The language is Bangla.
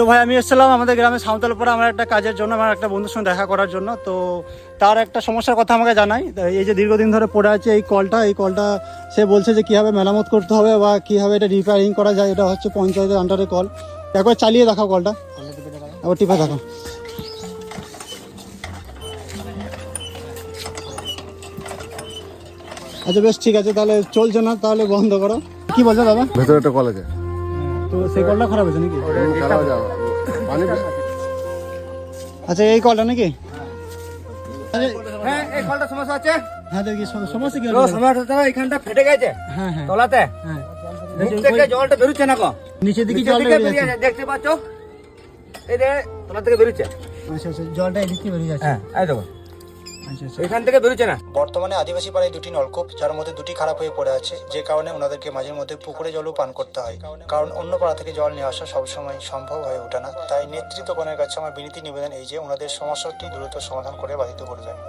তো ভাই আমি এসেছিলাম আমাদের গ্রামে সাঁওতালপাড়া আমার একটা কাজের জন্য, আমার একটা বন্ধুর সঙ্গে দেখা করার জন্য। তো তার একটা সমস্যার কথা আমাকে জানাই। এই যে দীর্ঘদিন ধরে পড়ে আছে এই কলটা সে বলছে যে কীভাবে মেরামত করতে হবে বা কীভাবে এটা রিপেয়ারিং করা যায়। এটা হচ্ছে পঞ্চায়েতের আন্ডারে কল। একবার চালিয়ে দেখাও কলটা, আবার টিপে দেখাও। আচ্ছা বেশ ঠিক আছে, তাহলে চলছে না, তাহলে বন্ধ করো। কি বলছো দাদা? ভেতরে একটা কল আছে, তো সেই কলটা খারাপ হয়েছে নাকি? খারাপ যাবে পানি। আচ্ছা এই কলটা নাকি? হ্যাঁ এই কলটা সমস্যা আছে। হ্যাঁ দেখি সমস্যা কি তো সমস্যা এখানটা ফেটে গেছে। হ্যাঁ হ্যাঁ তলাতে হ্যাঁ, মুখ থেকে জলটা বেরোচ্ছে না গো। নিচের দিকে নিচের জল দিকে বেরিয়ে বেরিয়ে যাচ্ছে। যাচ্ছে, দেখতে পাচ্ছ? এই যে তলা থেকে বেরোচ্ছে। আচ্ছা আচ্ছা, জলটা এদিকে বেরিয়ে যাচ্ছে। হ্যাঁ এই দেখো আচ্ছা আচ্ছা। এখান থেকে বেরোচ্ছে না। বর্তমানে আদিবাসী পাড়ায় দুটি নলকূপ, যার মধ্যে দুটি খারাপ হয়ে পড়ে আছে, যে কারণে ওনাদেরকে মাঝে মধ্যে পুকুরে জলও পান করতে হয়। কারণ অন্য পাড়া থেকে জল নিয়ে আসা সবসময় সম্ভব হয়ে ওঠে না। তাই নেতৃত্বগণের কাছে আমার বিনীত নিবেদন এই যে ওনাদের সমস্যাটি দ্রুত সমাধান করে বাধিত করে যায়।